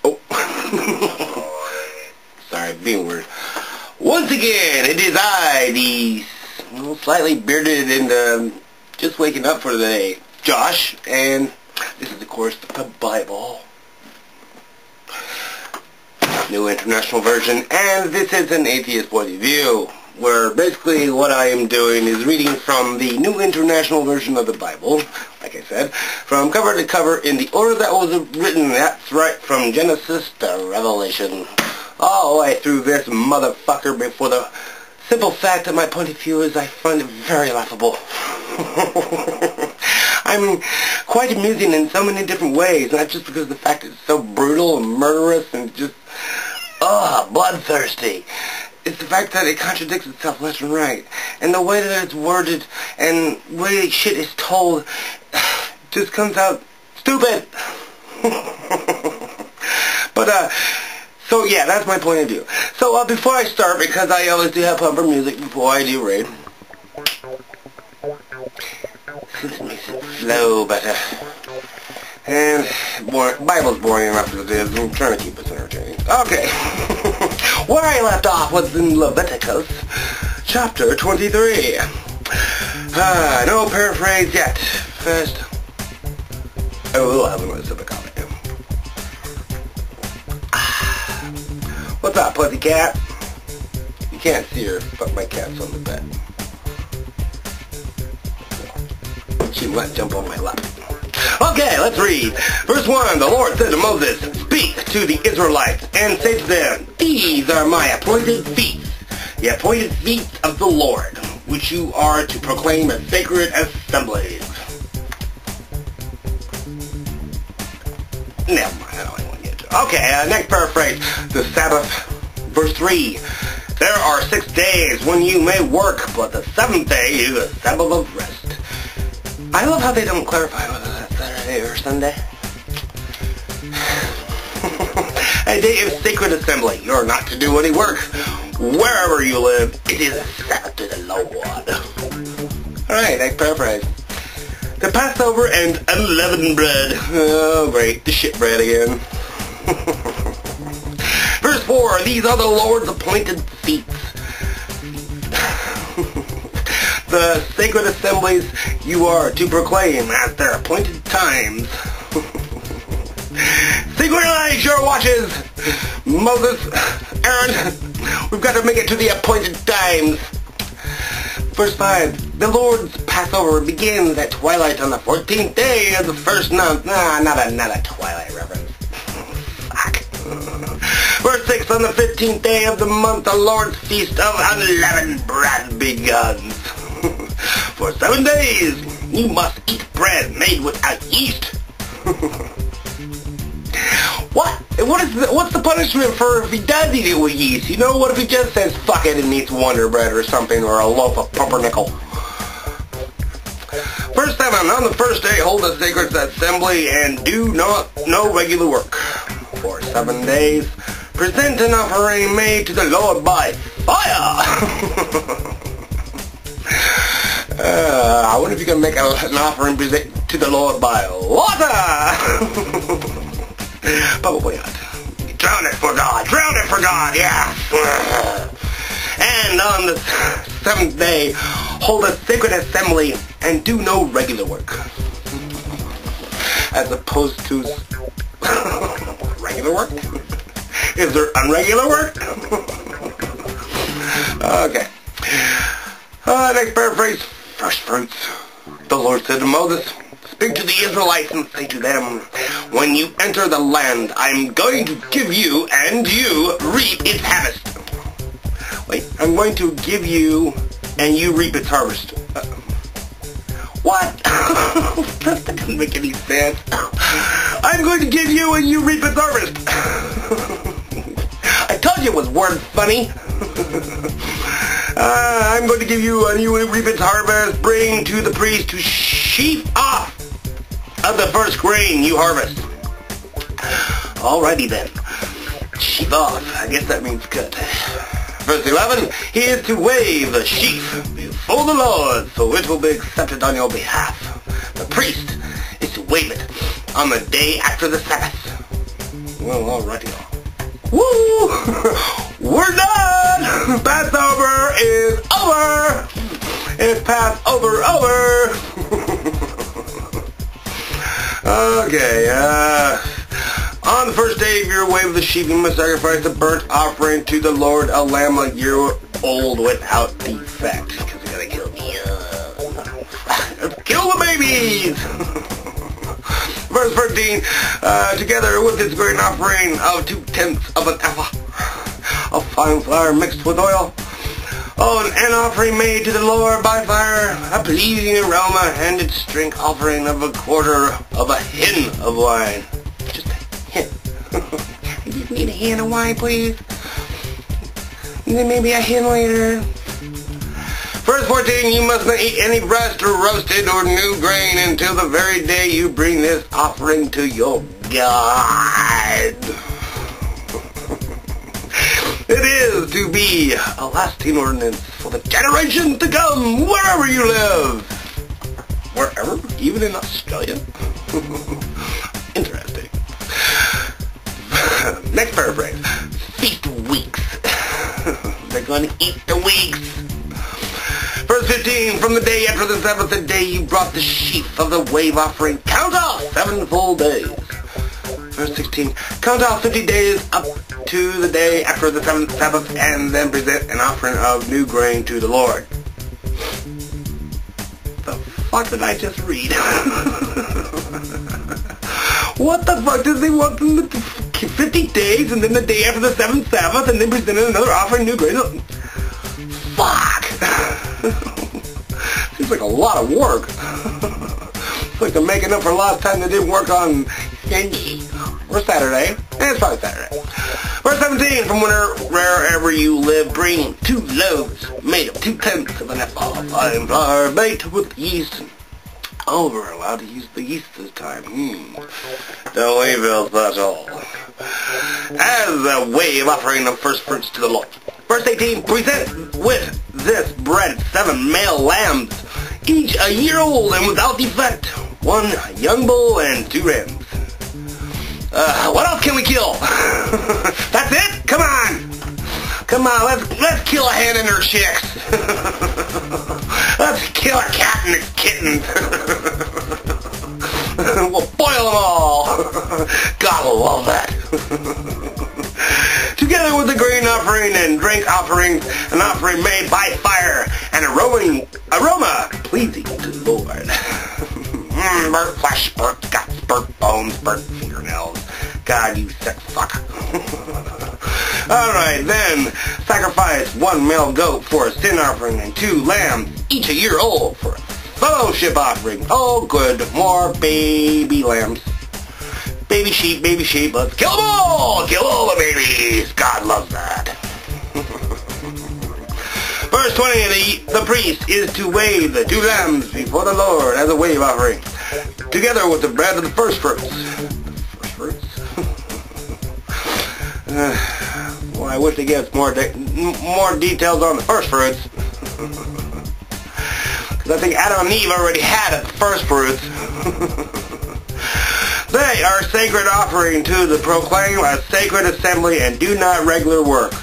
Oh. Sorry, being weird. Once again, it is I, the slightly bearded and just waking up for the day, Josh, and this is, of course, the Bible. New International Version, and this is an atheist point of view, where basically what I am doing is reading from the New International Version of the Bible, like I said, from cover to cover in the order that was written. That's right, from Genesis to Revelation, all the way through this motherfucker, before the simple fact that my point of view is I find it very laughable. I'm quite amusing in so many different ways, not just because of the fact it's so brutal and murderous and just, bloodthirsty. It's the fact that it contradicts itself left and right. And the way that it's worded and the way shit is told just comes out stupid. But, so yeah, that's my point of view. So, before I start, because I always do have bumper music before I do read, this makes it flow better. And Bible's boring enough as it is. I'm trying to keep us entertaining. Okay. Where I left off was in Leviticus, chapter 23. No paraphrase yet. First, I will have another sip of coffee. What's up, pussycat? You can't see her, but my cat's on the bed. She might jump on my lap. Okay, let's read. Verse 1, the Lord said to Moses, "Speak to the Israelites, and say to them, These are my appointed feasts, the appointed feasts of the Lord, which you are to proclaim as sacred assemblies." Never mind, I don't want to get to it. Okay, next paraphrase, the Sabbath. Verse 3, there are 6 days when you may work, but the 7th day is a Sabbath of rest. I love how they don't clarify whether that's Saturday or Sunday. A day of sacred assembly. You're not to do any work. Wherever you live, it is a Sabbath to the Lord. Alright, next paraphrase. The Passover and unleavened bread. Oh, great. The shit bread again. Verse 4, these are the Lord's appointed feasts. The sacred assemblies you are to proclaim at their appointed times. Synchronize your watches, Moses, Aaron. We've got to make it to the appointed times. Verse 5, the Lord's Passover begins at twilight on the 14th day of the first month. Nah, not a twilight reference. Fuck. Verse 6, on the 15th day of the month, the Lord's feast of unleavened bread begins. For 7 days, you must eat bread made without yeast. What's the punishment for if he does eat it with yeast? You know, what if he just says fuck it and eats Wonder Bread or something, or a loaf of pumpernickel? Verse 7, on the first day hold a sacred assembly and do no regular work. For 7 days, present an offering made to the Lord by fire. I wonder if you can make an offering to the Lord by water. Probably not. Drown it for God, yeah. And on the 7th day, hold a sacred assembly and do no regular work. As opposed to regular work? Is there unregular work? Okay. Next paraphrase, first fruits. The Lord said to Moses, speak to the Israelites and say to them, when you enter the land I'm going to give you, and you reap its harvest. Wait, I'm going to give you, and you reap its harvest. What? That doesn't make any sense. I'm going to give you, and you reap its harvest. I told you it was word funny. I'm going to give you, and you will reap its harvest. Bring to the priest to sheaf off of the first grain you harvest. Alrighty then. Sheaf off. I guess that means cut. Verse 11, he is to wave the sheaf before the Lord, so it will be accepted on your behalf. The priest is to wave it on the day after the Sabbath. Well, alrighty, y'all. Woo! We're done! Passover is over! It's Passover over! Okay, on the first day of your wave of the sheep, you must sacrifice a burnt offering to the Lord, a lamb a year old without defect. Because we gotta kill kill the babies! Verse 13, together with this grain offering of 2/10 of an ephah of fine flour mixed with oil, an offering made to the Lord by fire, a pleasing aroma, and its drink offering of 1/4 of a hin of wine. Just a hin. I just need a hin of wine, please. And then maybe a hin later. Verse 14, you must not eat any breast or roasted or new grain until the very day you bring this offering to your God. It is to be a lasting ordinance for the generations to come, wherever you live. Wherever? Even in Australia? Interesting. Next paraphrase. Feast weeks. They're going to eat the weeks. Verse 15, from the day after the Sabbath, the day you brought the sheaf of the wave offering, count off 7 full days. Verse 16, count off 50 days up to the day after the 7th Sabbath, and then present an offering of new grain to the Lord. The fuck did I just read? What the fuck does he want them to 50 days, and then the day after the 7th Sabbath, and then present another offering of new grain? Fuck! Seems like a lot of work. It's like they're making up for a lot of time they didn't work on Sunday or Saturday. It's probably Saturday. Verse 17, from wherever you live, bring 2 loaves made of 2/10 of an ephah of fine flour baked with yeast. Oh, we're allowed to use the yeast this time. Don't we, Bill? That's all. As a wave offering of first fruits to the Lord. Verse 18, present with this bread 7 male lambs, each a year old and without defect, 1 young bull and 2 rams. What else can we kill? That's it? Come on! Come on, let's kill a hen and her chicks. Let's kill a cat and its kittens. We'll boil them all. God will love that. Together with the grain offering and drink offerings, an offering made by fire, and aroma pleasing to the Lord. Burnt flesh, burnt guts, burnt bones, burnt fingernails. God, you sick fuck. Alright, then, sacrifice 1 male goat for a sin offering and 2 lambs, each a year old, for a fellowship offering. Oh, good, more baby lambs. Baby sheep, let's kill them all! Kill all the babies! God loves that. Verse 20, the priest is to wave the 2 lambs before the Lord as a wave offering, together with the bread of the first fruits. First fruits? Well, I wish they gave us more details on the first fruits. Because I think Adam and Eve already had the first fruits. They are sacred offering to the proclaim a sacred assembly and do not regular work.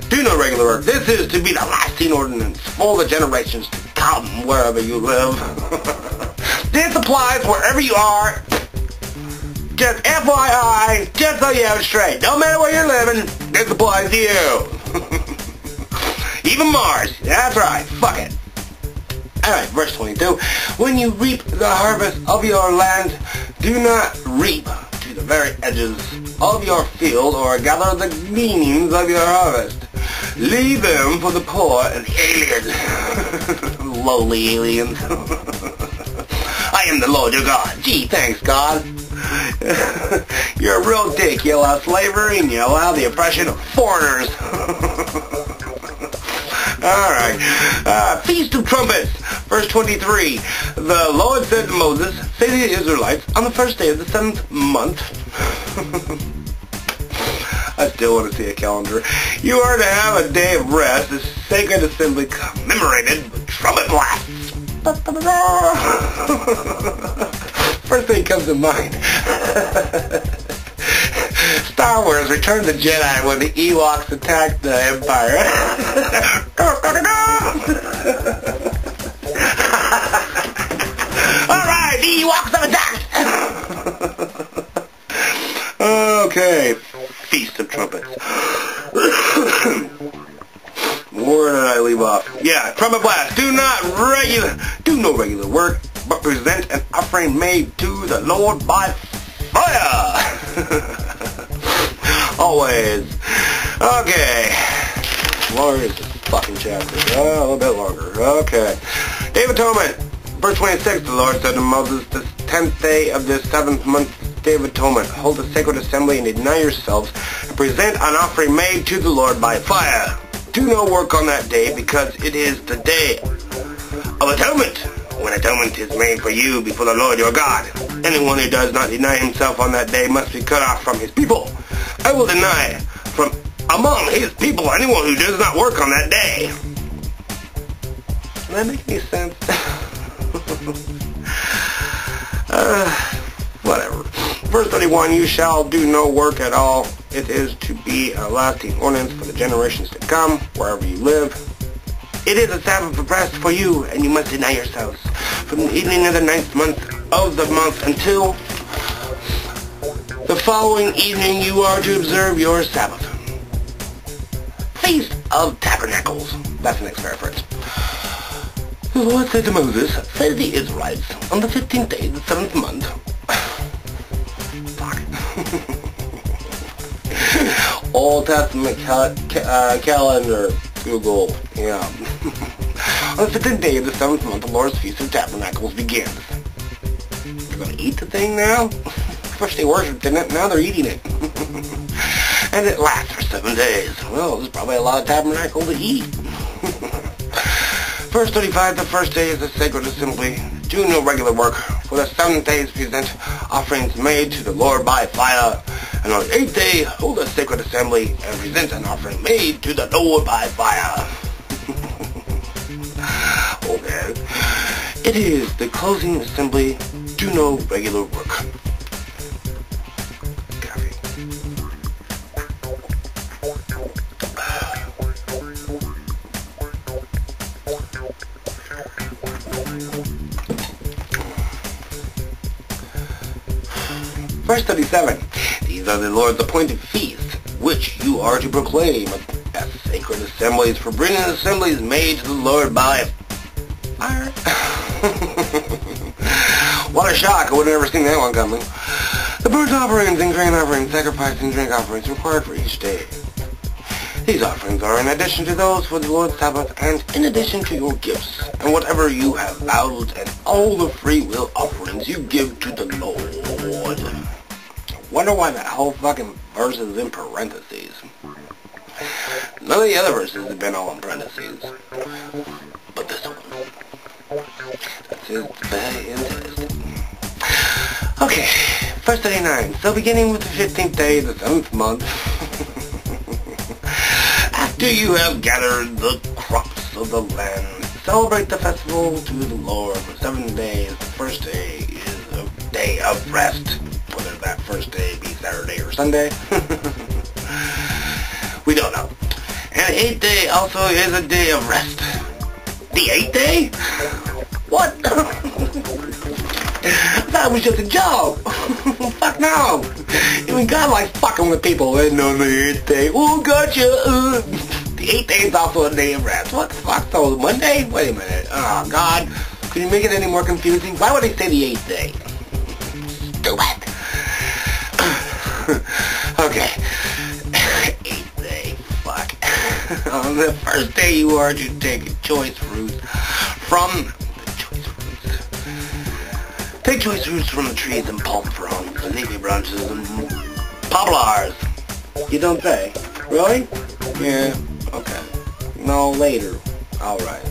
Do no regular work. This is to be the lasting ordinance for the generations to come wherever you live. This applies wherever you are. Just FYI, just so you have it straight. No matter where you're living, this applies to you. Even Mars. That's right. Fuck it. Alright, verse 22. When you reap the harvest of your land, do not reap to the very edges of your field or gather the gleanings of your harvest. Leave them for the poor and aliens. Lowly aliens. I am the Lord your God. Gee, thanks, God. You're a real dick. You allow slavery and you allow the oppression of foreigners. Alright. Feast of Trumpets. Verse 23. The Lord said to Moses, say to the Israelites, on the first day of the 7th month. I still want to see a calendar. You are to have a day of rest, a sacred assembly commemorated with trumpet blasts. first thing comes to mind. Star Wars: Return of the Jedi, when the Ewoks attacked the Empire. Alright, the Ewoks have attacked! Okay, Feast of Trumpets. Where did I leave off? Yeah, trumpet blast. Do no regular work, but present an offering made to the Lord by fire. Always. Okay. Longer is this fucking chapter. A little bit longer. Okay. Day of Atonement. Verse 26, the Lord said to Moses, the 10th day of this 7th month, Day of Atonement, hold a sacred assembly and deny yourselves, and present an offering made to the Lord by fire. Do no work on that day, because it is the day of atonement, when atonement is made for you before the Lord your God. Anyone who does not deny himself on that day must be cut off from his people. I will deny from among his people anyone who does not work on that day. Does that make any sense? Whatever. Verse 31, you shall do no work at all. It is to be a lasting ordinance for the generations to come, wherever you live. It is a Sabbath of rest for you, and you must deny yourselves. From the evening of the 9th month of the month until the following evening you are to observe your Sabbath. Feast of Tabernacles. That's the next paraphrase. The Lord said to Moses, say to the Israelites, on the 15th day of the 7th month. Fuck. Old Testament calendar, Google, yeah. On the 15th day of the 7th month, the Lord's Feast of Tabernacles begins. They're going to eat the thing now? First they worshipped in it, now they're eating it. And it lasts for 7 days. Well, there's probably a lot of tabernacle to eat. Verse 35, the first day is a sacred assembly. Do no regular work. For the 7th day is present offerings made to the Lord by fire. And on the 8th day, hold a sacred assembly and present an offering made to the Lord by fire. Okay. It is the closing assembly. Do no regular work. Coffee. Verse 37. These are the Lord's appointed feasts, which you are to proclaim as sacred assemblies, for bringing assemblies made to the Lord by fire. What a shock, I would have never seen that one coming. The burnt offerings and grain offerings, sacrifice and drink offerings required for each day. These offerings are in addition to those for the Lord's Sabbath, and in addition to your gifts, and whatever you have vowed, and all the free will offerings you give to the Lord. Wonder why that whole fucking verse is in parentheses. None of the other verses have been all in parentheses. But this one. That's just very interesting. Okay, verse 39. So beginning with the 15th day of the 7th month, after you have gathered the crops of the land, celebrate the festival to the Lord for 7 days. The first day is a day of rest. Whether that first day be Saturday or Sunday, we don't know. And the 8th day also is a day of rest. The 8th day? What? That was just a joke. Fuck no. Even God likes fucking with people. And on the 8th day, oh, gotcha. The 8th day is also a day of rest. What the fuck? So Monday? Wait a minute. Oh, God. Could you make it any more confusing? Why would they say the 8th day? Stupid. Okay. 8th day. Fuck. On the first day you are to take choice fruits from Take choice fruits from the trees and palm fronds, and leafy branches and poplars. You don't say. Really? Yeah. Okay. No, later. Alright.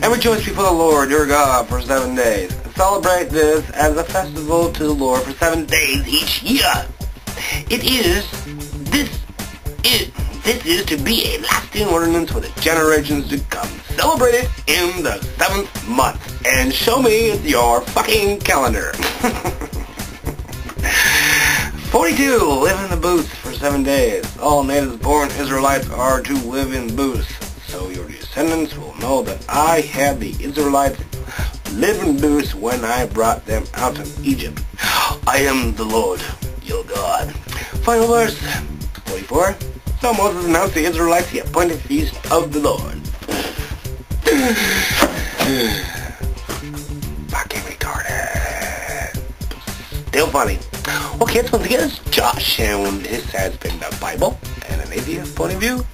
And rejoice before the Lord your God for 7 days. Celebrate this as a festival to the Lord for 7 days each year. This is to be a lasting ordinance for the generations to come. Celebrate it in the 7th month. and show me your fucking calendar. 42. Live in the booths for 7 days. All natives-born Israelites are to live in booths, so your descendants will know that I had the Israelites live in booths when I brought them out of Egypt. I am the Lord, your God. Final verse, 44. So Moses announced the Israelites the appointed feast of the Lord. Fucking retarded. Still funny. Well, kids, once again, it's Josh, and this has been the Bible and an atheist point of view.